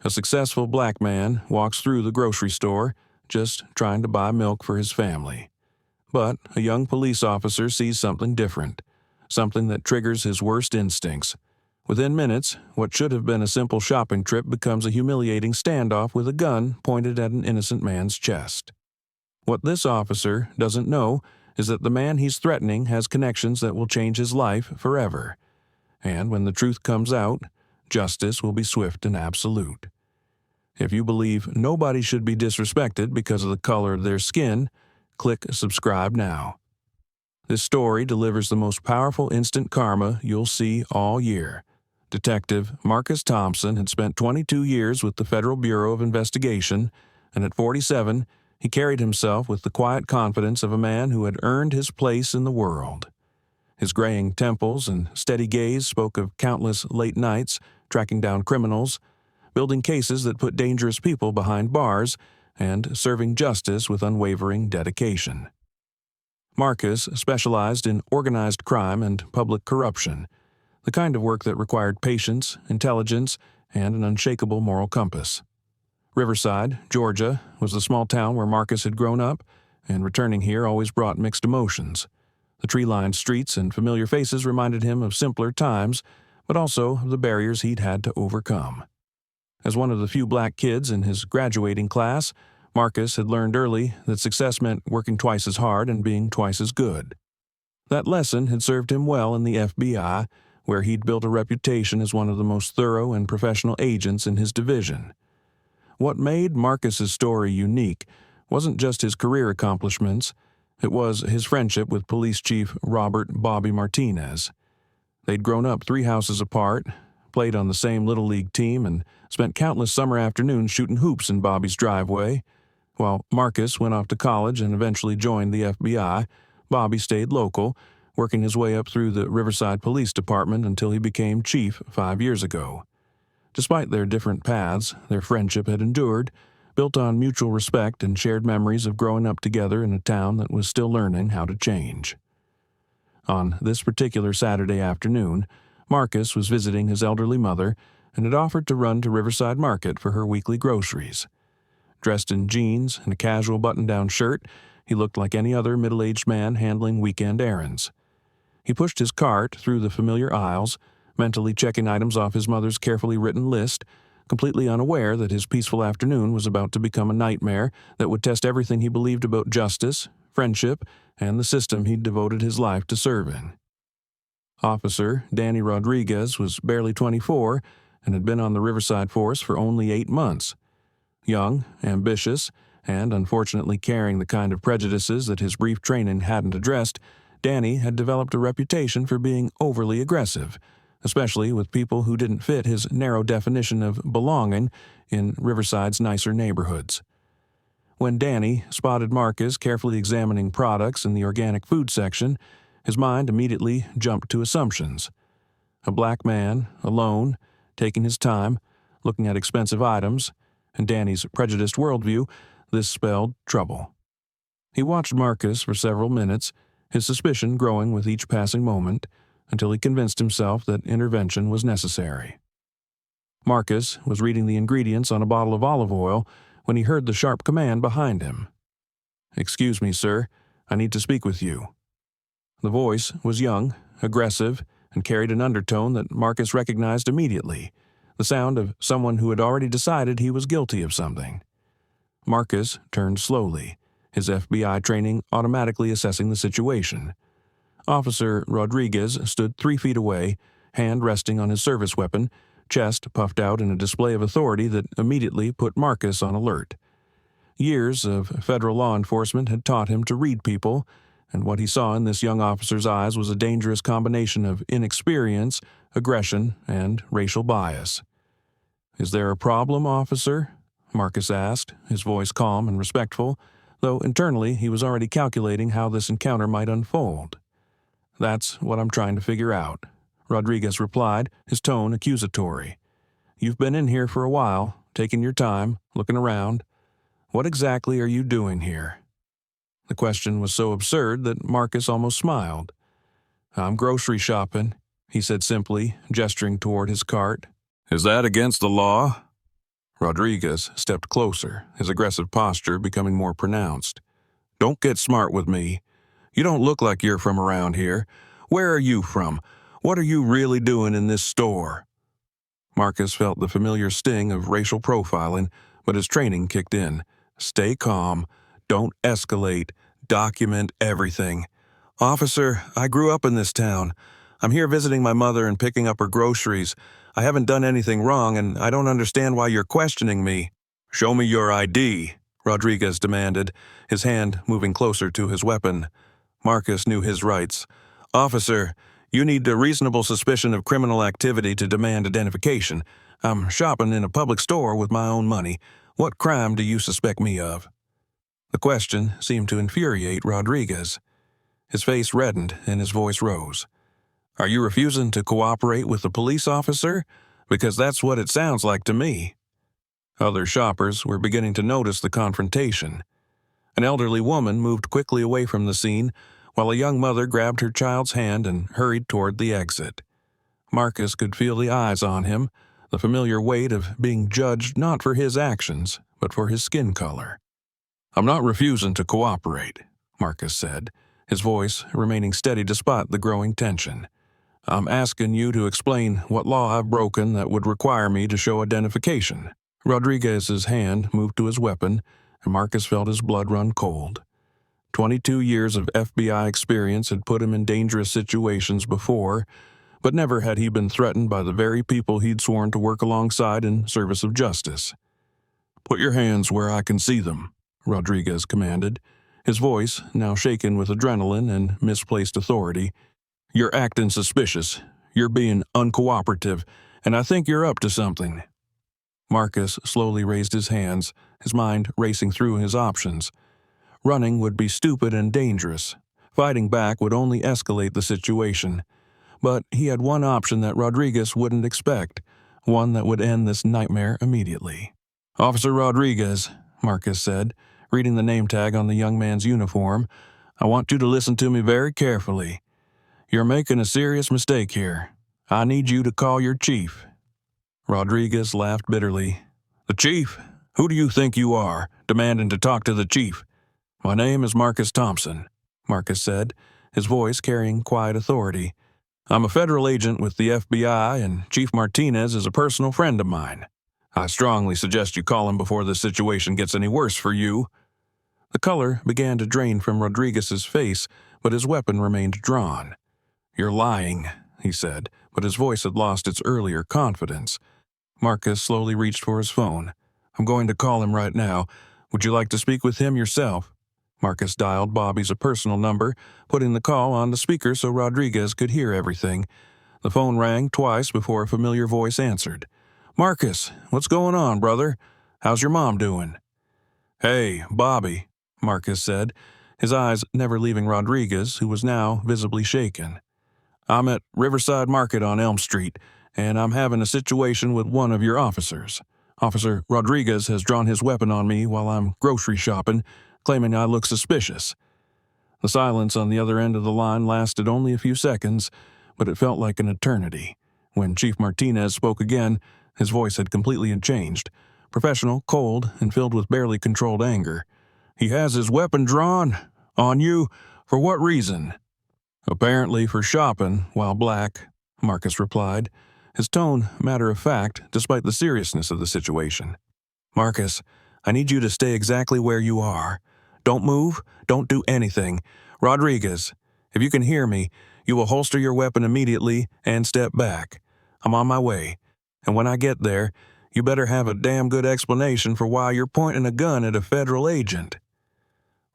A successful black man walks through the grocery store, just trying to buy milk for his family. But a young police officer sees something different, something that triggers his worst instincts. Within minutes, what should have been a simple shopping trip becomes a humiliating standoff with a gun pointed at an innocent man's chest. What this officer doesn't know is that the man he's threatening has connections that will change his life forever. And when the truth comes out, justice will be swift and absolute. If you believe nobody should be disrespected because of the color of their skin, click subscribe now. This story delivers the most powerful instant karma you'll see all year. Detective Marcus Thompson had spent 22 years with the Federal Bureau of Investigation, and at 47, he carried himself with the quiet confidence of a man who had earned his place in the world. His graying temples and steady gaze spoke of countless late nights, tracking down criminals, building cases that put dangerous people behind bars, and serving justice with unwavering dedication. Marcus specialized in organized crime and public corruption, the kind of work that required patience, intelligence, and an unshakable moral compass. Riverside, Georgia, was the small town where Marcus had grown up, and returning here always brought mixed emotions. The tree-lined streets and familiar faces reminded him of simpler times, but also of the barriers he'd had to overcome. As one of the few black kids in his graduating class, Marcus had learned early that success meant working twice as hard and being twice as good. That lesson had served him well in the FBI, where he'd built a reputation as one of the most thorough and professional agents in his division. What made Marcus's story unique wasn't just his career accomplishments, it was his friendship with Police Chief Robert "Bobby" Martinez. They'd grown up 3 houses apart, played on the same Little League team, and spent countless summer afternoons shooting hoops in Bobby's driveway. While Marcus went off to college and eventually joined the FBI, Bobby stayed local, working his way up through the Riverside Police Department until he became chief 5 years ago. Despite their different paths, their friendship had endured, built on mutual respect and shared memories of growing up together in a town that was still learning how to change. On this particular Saturday afternoon, Marcus was visiting his elderly mother and had offered to run to Riverside Market for her weekly groceries. Dressed in jeans and a casual button-down shirt, he looked like any other middle-aged man handling weekend errands. He pushed his cart through the familiar aisles, mentally checking items off his mother's carefully written list, completely unaware that his peaceful afternoon was about to become a nightmare that would test everything he believed about justice, friendship, and the system he'd devoted his life to serving. Officer Danny Rodriguez was barely 24 and had been on the Riverside force for only 8 months. Young, ambitious, and unfortunately carrying the kind of prejudices that his brief training hadn't addressed, Danny had developed a reputation for being overly aggressive, especially with people who didn't fit his narrow definition of belonging in Riverside's nicer neighborhoods. When Danny spotted Marcus carefully examining products in the organic food section, his mind immediately jumped to assumptions. A black man, alone, taking his time, looking at expensive items, in Danny's prejudiced worldview, this spelled trouble. He watched Marcus for several minutes, his suspicion growing with each passing moment, until he convinced himself that intervention was necessary. Marcus was reading the ingredients on a bottle of olive oil when he heard the sharp command behind him. "Excuse me, sir. I need to speak with you." The voice was young, aggressive, and carried an undertone that Marcus recognized immediately, the sound of someone who had already decided he was guilty of something. Marcus turned slowly, his FBI training automatically assessing the situation. Officer Rodriguez stood 3 feet away, hand resting on his service weapon, chest puffed out in a display of authority that immediately put Marcus on alert. Years of federal law enforcement had taught him to read people, and what he saw in this young officer's eyes was a dangerous combination of inexperience, aggression, and racial bias. "Is there a problem, officer?" Marcus asked, his voice calm and respectful, though internally he was already calculating how this encounter might unfold. "That's what I'm trying to figure out," Rodriguez replied, his tone accusatory. "You've been in here for a while, taking your time, looking around. What exactly are you doing here?" The question was so absurd that Marcus almost smiled. "I'm grocery shopping," he said simply, gesturing toward his cart. "Is that against the law?" Rodriguez stepped closer, his aggressive posture becoming more pronounced. "Don't get smart with me. You don't look like you're from around here. Where are you from? What are you really doing in this store?" Marcus felt the familiar sting of racial profiling, but his training kicked in. "Stay calm. Don't escalate. Document everything. Officer, I grew up in this town. I'm here visiting my mother and picking up her groceries. I haven't done anything wrong, and I don't understand why you're questioning me." "Show me your ID," Rodriguez demanded, his hand moving closer to his weapon. Marcus knew his rights. "Officer, you need a reasonable suspicion of criminal activity to demand identification. I'm shopping in a public store with my own money. What crime do you suspect me of?" The question seemed to infuriate Rodriguez. His face reddened and his voice rose. "Are you refusing to cooperate with the police officer? Because that's what it sounds like to me." Other shoppers were beginning to notice the confrontation. An elderly woman moved quickly away from the scene, while a young mother grabbed her child's hand and hurried toward the exit. Marcus could feel the eyes on him, the familiar weight of being judged not for his actions, but for his skin color. "I'm not refusing to cooperate," Marcus said, his voice remaining steady despite the growing tension. "I'm asking you to explain what law I've broken that would require me to show identification." Rodriguez's hand moved to his weapon, and Marcus felt his blood run cold. 22 years of FBI experience had put him in dangerous situations before, but never had he been threatened by the very people he'd sworn to work alongside in service of justice. "Put your hands where I can see them," Rodriguez commanded, his voice now shaken with adrenaline and misplaced authority. "You're acting suspicious. You're being uncooperative, and I think you're up to something." Marcus slowly raised his hands, his mind racing through his options. Running would be stupid and dangerous. Fighting back would only escalate the situation. But he had one option that Rodriguez wouldn't expect, one that would end this nightmare immediately. "Officer Rodriguez," Marcus said, reading the name tag on the young man's uniform, "I want you to listen to me very carefully. You're making a serious mistake here. I need you to call your chief." Rodriguez laughed bitterly. "The chief? Who do you think you are, demanding to talk to the chief?" "My name is Marcus Thompson," Marcus said, his voice carrying quiet authority. "I'm a federal agent with the FBI, and Chief Martinez is a personal friend of mine. I strongly suggest you call him before this situation gets any worse for you." The color began to drain from Rodriguez's face, but his weapon remained drawn. "You're lying," he said, but his voice had lost its earlier confidence. Marcus slowly reached for his phone. "I'm going to call him right now. Would you like to speak with him yourself?" Marcus dialed Bobby's personal number, putting the call on the speaker so Rodriguez could hear everything. The phone rang twice before a familiar voice answered. "Marcus, what's going on, brother? How's your mom doing?" "Hey, Bobby," Marcus said, his eyes never leaving Rodriguez, who was now visibly shaken. "I'm at Riverside Market on Elm Street, and I'm having a situation with one of your officers. Officer Rodriguez has drawn his weapon on me while I'm grocery shopping, claiming I look suspicious." The silence on the other end of the line lasted only a few seconds, but it felt like an eternity. When Chief Martinez spoke again, his voice had completely changed, professional, cold, and filled with barely controlled anger. "He has his weapon drawn? On you? For what reason?" "Apparently for shopping while black," Marcus replied, his tone matter-of-fact despite the seriousness of the situation. "Marcus, I need you to stay exactly where you are. Don't move, don't do anything. Rodriguez, if you can hear me, you will holster your weapon immediately and step back. I'm on my way, and when I get there, you better have a damn good explanation for why you're pointing a gun at a federal agent."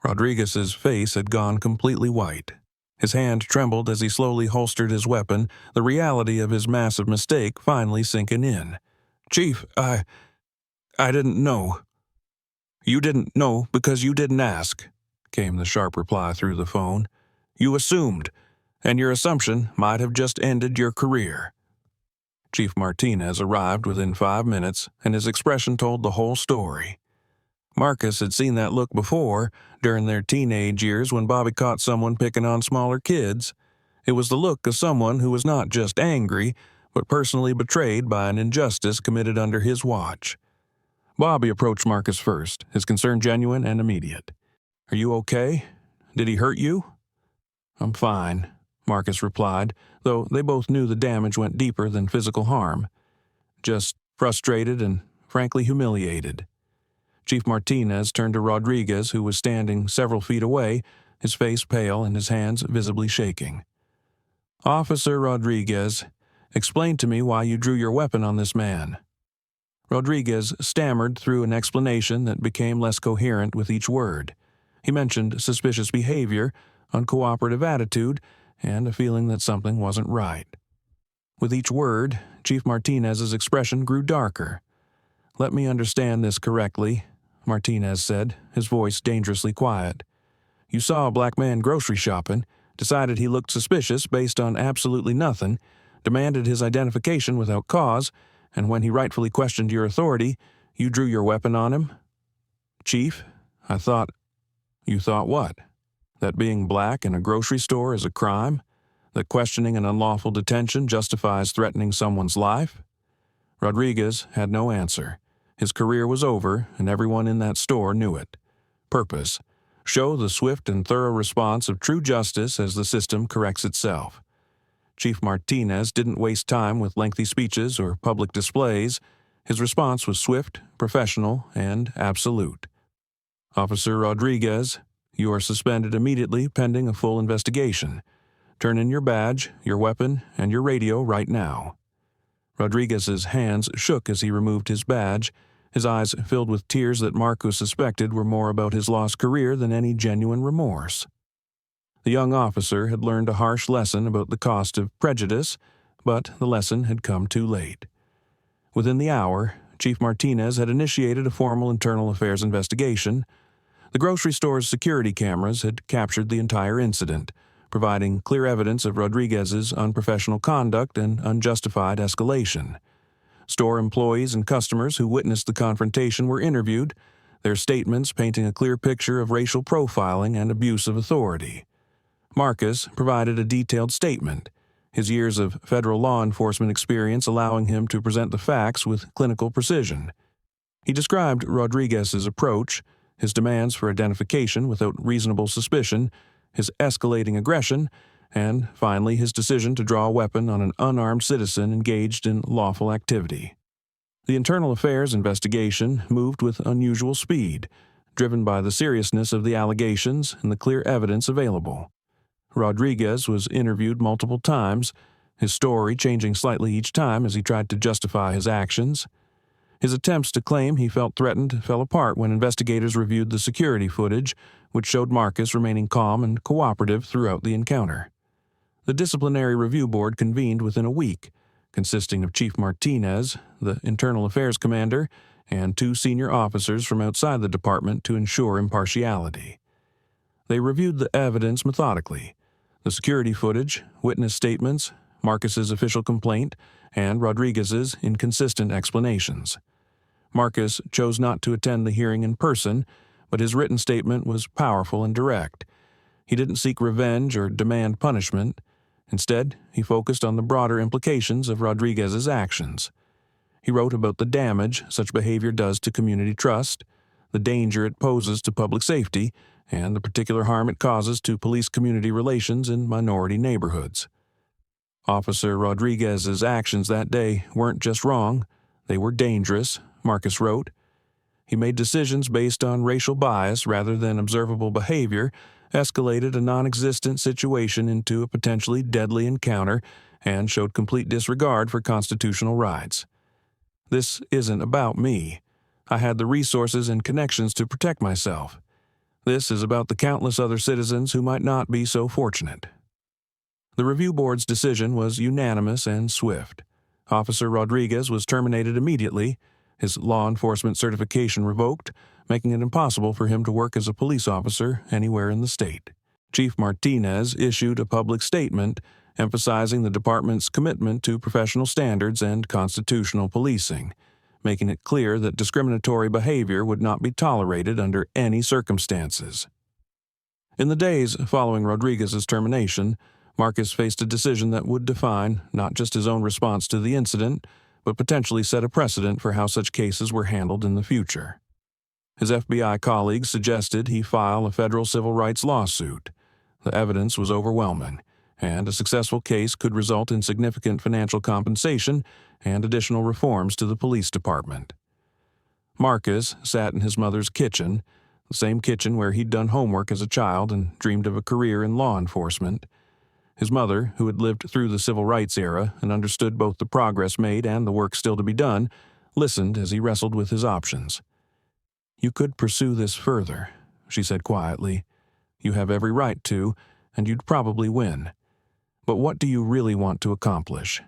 Rodriguez's face had gone completely white. His hand trembled as he slowly holstered his weapon, the reality of his massive mistake finally sinking in. "Chief, I didn't know." "You didn't know because you didn't ask," came the sharp reply through the phone. "You assumed, and your assumption might have just ended your career." Chief Martinez arrived within 5 minutes, and his expression told the whole story. Marcus had seen that look before, during their teenage years when Bobby caught someone picking on smaller kids. It was the look of someone who was not just angry, but personally betrayed by an injustice committed under his watch. Bobby approached Marcus first, his concern genuine and immediate. "Are you okay? Did he hurt you?" "I'm fine," Marcus replied, though they both knew the damage went deeper than physical harm. "Just frustrated and, frankly, humiliated." Chief Martinez turned to Rodriguez, who was standing several feet away, his face pale and his hands visibly shaking. "Officer Rodriguez, explain to me why you drew your weapon on this man." Rodriguez stammered through an explanation that became less coherent with each word. He mentioned suspicious behavior, uncooperative attitude, and a feeling that something wasn't right. With each word, Chief Martinez's expression grew darker. "Let me understand this correctly," Martinez said, his voice dangerously quiet. "You saw a black man grocery shopping, decided he looked suspicious based on absolutely nothing, demanded his identification without cause, and when he rightfully questioned your authority, you drew your weapon on him?" "Chief, I thought—" "You thought what? That being black in a grocery store is a crime? That questioning an unlawful detention justifies threatening someone's life?" Rodriguez had no answer. His career was over, and everyone in that store knew it. Purpose: show the swift and thorough response of true justice as the system corrects itself. Chief Martinez didn't waste time with lengthy speeches or public displays. His response was swift, professional, and absolute. "Officer Rodriguez, you are suspended immediately pending a full investigation. Turn in your badge, your weapon, and your radio right now." Rodriguez's hands shook as he removed his badge, his eyes filled with tears that Marcus suspected were more about his lost career than any genuine remorse. The young officer had learned a harsh lesson about the cost of prejudice, but the lesson had come too late. Within the hour, Chief Martinez had initiated a formal internal affairs investigation. The grocery store's security cameras had captured the entire incident, providing clear evidence of Rodriguez's unprofessional conduct and unjustified escalation. Store employees and customers who witnessed the confrontation were interviewed, their statements painting a clear picture of racial profiling and abuse of authority. Marcus provided a detailed statement, his years of federal law enforcement experience allowing him to present the facts with clinical precision. He described Rodriguez's approach, his demands for identification without reasonable suspicion, his escalating aggression, and, finally, his decision to draw a weapon on an unarmed citizen engaged in lawful activity. The internal affairs investigation moved with unusual speed, driven by the seriousness of the allegations and the clear evidence available. Rodriguez was interviewed multiple times, his story changing slightly each time as he tried to justify his actions. His attempts to claim he felt threatened fell apart when investigators reviewed the security footage, which showed Marcus remaining calm and cooperative throughout the encounter. The disciplinary review board convened within a week, consisting of Chief Martinez, the internal affairs commander, and 2 senior officers from outside the department to ensure impartiality. They reviewed the evidence methodically: the security footage, witness statements, Marcus's official complaint, and Rodriguez's inconsistent explanations. Marcus chose not to attend the hearing in person, but his written statement was powerful and direct. He didn't seek revenge or demand punishment. Instead, he focused on the broader implications of Rodriguez's actions. He wrote about the damage such behavior does to community trust, the danger it poses to public safety, and the particular harm it causes to police-community relations in minority neighborhoods. Officer Rodriguez's actions that day weren't just wrong, they were dangerous, Marcus wrote. He made decisions based on racial bias rather than observable behavior, escalated a non-existent situation into a potentially deadly encounter, and showed complete disregard for constitutional rights. "This isn't about me. I had the resources and connections to protect myself. This is about the countless other citizens who might not be so fortunate." The review board's decision was unanimous and swift. Officer Rodriguez was terminated immediately, his law enforcement certification revoked, making it impossible for him to work as a police officer anywhere in the state. Chief Martinez issued a public statement emphasizing the department's commitment to professional standards and constitutional policing, making it clear that discriminatory behavior would not be tolerated under any circumstances. In the days following Rodriguez's termination, Marcus faced a decision that would define not just his own response to the incident, but potentially set a precedent for how such cases were handled in the future. His FBI colleagues suggested he file a federal civil rights lawsuit. The evidence was overwhelming, and a successful case could result in significant financial compensation and additional reforms to the police department. Marcus sat in his mother's kitchen, the same kitchen where he'd done homework as a child and dreamed of a career in law enforcement. His mother, who had lived through the civil rights era and understood both the progress made and the work still to be done, listened as he wrestled with his options. "You could pursue this further," she said quietly. "You have every right to, and you'd probably win. But what do you really want to accomplish?"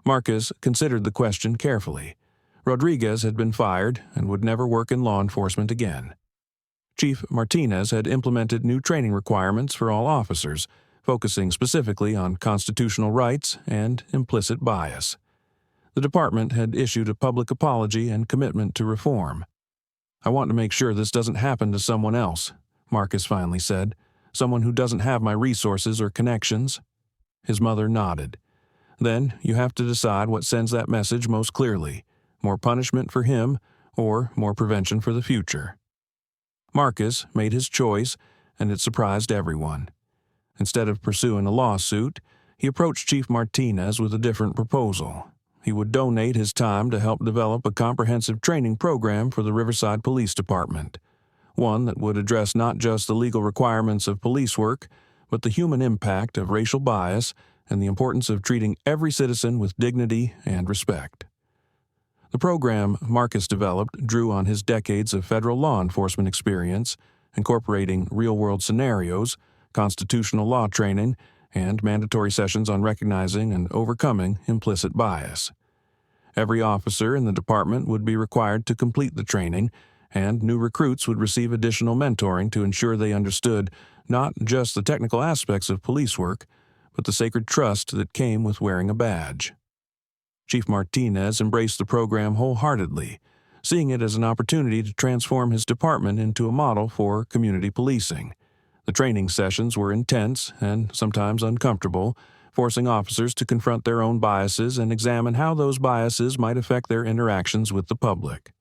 Marcus considered the question carefully. Rodriguez had been fired and would never work in law enforcement again. Chief Martinez had implemented new training requirements for all officers, focusing specifically on constitutional rights and implicit bias. The department had issued a public apology and commitment to reform. "I want to make sure this doesn't happen to someone else," Marcus finally said. "Someone who doesn't have my resources or connections." His mother nodded. "Then you have to decide what sends that message most clearly: more punishment for him or more prevention for the future." Marcus made his choice, and it surprised everyone. Instead of pursuing a lawsuit, he approached Chief Martinez with a different proposal. He would donate his time to help develop a comprehensive training program for the Riverside Police Department, one that would address not just the legal requirements of police work, but the human impact of racial bias and the importance of treating every citizen with dignity and respect. The program Marcus developed drew on his decades of federal law enforcement experience, incorporating real-world scenarios, constitutional law training, and mandatory sessions on recognizing and overcoming implicit bias. Every officer in the department would be required to complete the training, and new recruits would receive additional mentoring to ensure they understood not just the technical aspects of police work, but the sacred trust that came with wearing a badge. Chief Martinez embraced the program wholeheartedly, seeing it as an opportunity to transform his department into a model for community policing. The training sessions were intense and sometimes uncomfortable, forcing officers to confront their own biases and examine how those biases might affect their interactions with the public.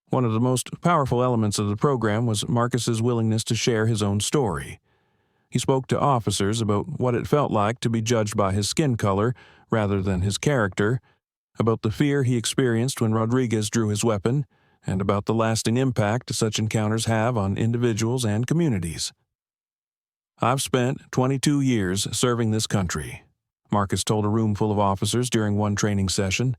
One of the most powerful elements of the program was Marcus's willingness to share his own story. He spoke to officers about what it felt like to be judged by his skin color rather than his character, about the fear he experienced when Rodriguez drew his weapon, and about the lasting impact such encounters have on individuals and communities. "I've spent 22 years serving this country," Marcus told a room full of officers during one training session.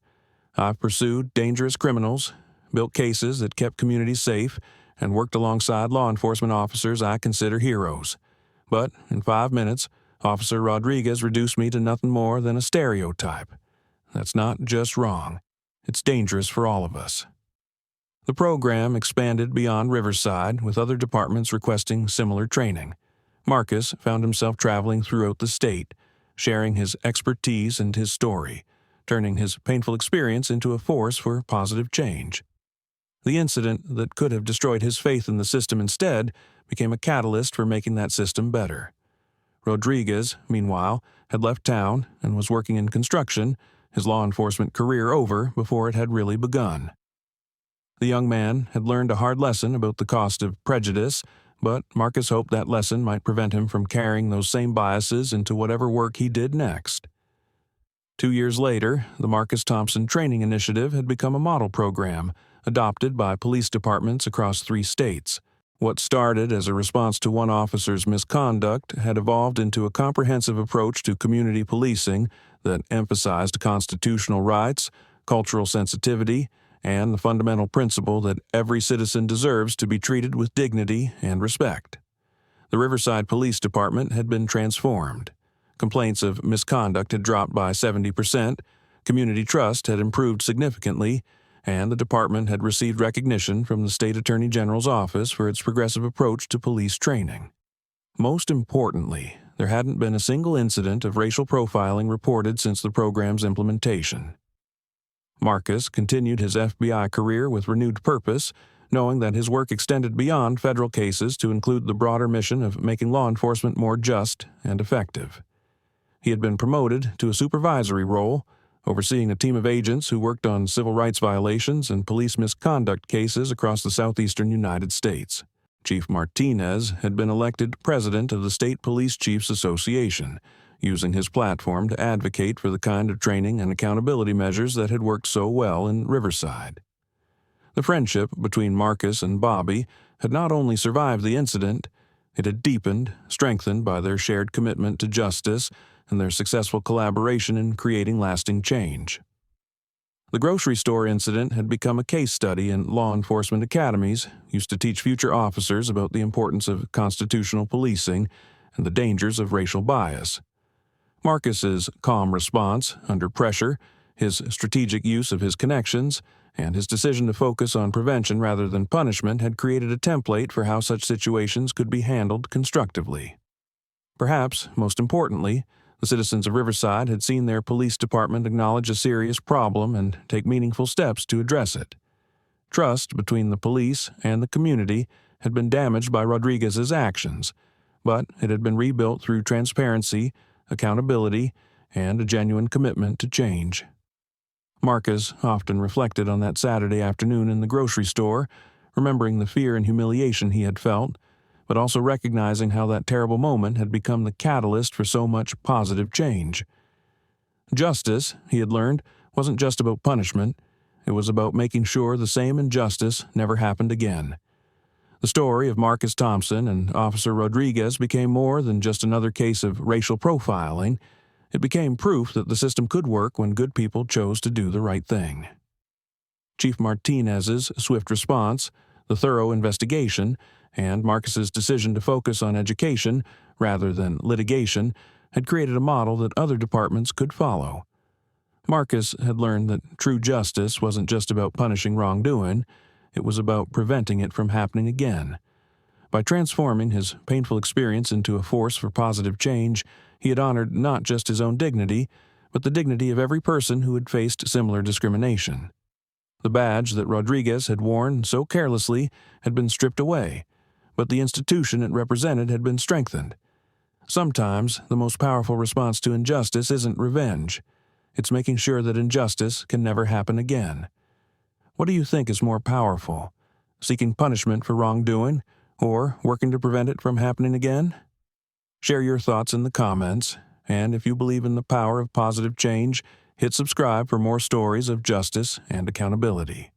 "I've pursued dangerous criminals, built cases that kept communities safe, and worked alongside law enforcement officers I consider heroes. But in 5 minutes, Officer Rodriguez reduced me to nothing more than a stereotype. That's not just wrong. It's dangerous for all of us." The program expanded beyond Riverside, with other departments requesting similar training. Marcus found himself traveling throughout the state, sharing his expertise and his story, turning his painful experience into a force for positive change. The incident that could have destroyed his faith in the system instead became a catalyst for making that system better. Rodriguez, meanwhile, had left town and was working in construction, his law enforcement career over before it had really begun. The young man had learned a hard lesson about the cost of prejudice, but Marcus hoped that lesson might prevent him from carrying those same biases into whatever work he did next. 2 years later, the Marcus Thompson Training Initiative had become a model program, adopted by police departments across 3 states. What started as a response to one officer's misconduct had evolved into a comprehensive approach to community policing that emphasized constitutional rights, cultural sensitivity, and the fundamental principle that every citizen deserves to be treated with dignity and respect. The Riverside Police Department had been transformed. Complaints of misconduct had dropped by 70%, community trust had improved significantly, and the department had received recognition from the State Attorney General's office for its progressive approach to police training. Most importantly, there hadn't been a single incident of racial profiling reported since the program's implementation. Marcus continued his FBI career with renewed purpose, knowing that his work extended beyond federal cases to include the broader mission of making law enforcement more just and effective. He had been promoted to a supervisory role, overseeing a team of agents who worked on civil rights violations and police misconduct cases across the southeastern United States. Chief Martinez had been elected president of the State Police Chiefs Association, using his platform to advocate for the kind of training and accountability measures that had worked so well in Riverside. The friendship between Marcus and Bobby had not only survived the incident, it had deepened, strengthened by their shared commitment to justice and their successful collaboration in creating lasting change. The grocery store incident had become a case study in law enforcement academies used to teach future officers about the importance of constitutional policing and the dangers of racial bias. Marcus's calm response under pressure, his strategic use of his connections, and his decision to focus on prevention rather than punishment had created a template for how such situations could be handled constructively. Perhaps, most importantly, the citizens of Riverside had seen their police department acknowledge a serious problem and take meaningful steps to address it. Trust between the police and the community had been damaged by Rodriguez's actions, but it had been rebuilt through transparency, accountability, and a genuine commitment to change. Marcus often reflected on that Saturday afternoon in the grocery store, remembering the fear and humiliation he had felt, but also recognizing how that terrible moment had become the catalyst for so much positive change. Justice, he had learned, wasn't just about punishment. It was about making sure the same injustice never happened again. The story of Marcus Thompson and Officer Rodriguez became more than just another case of racial profiling. It became proof that the system could work when good people chose to do the right thing. Chief Martinez's swift response, the thorough investigation, and Marcus's decision to focus on education rather than litigation had created a model that other departments could follow. Marcus had learned that true justice wasn't just about punishing wrongdoing, it was about preventing it from happening again. By transforming his painful experience into a force for positive change, he had honored not just his own dignity, but the dignity of every person who had faced similar discrimination. The badge that Rodriguez had worn so carelessly had been stripped away, but the institution it represented had been strengthened. Sometimes, the most powerful response to injustice isn't revenge. It's making sure that injustice can never happen again. What do you think is more powerful, seeking punishment for wrongdoing or working to prevent it from happening again? Share your thoughts in the comments, and if you believe in the power of positive change, hit subscribe for more stories of justice and accountability.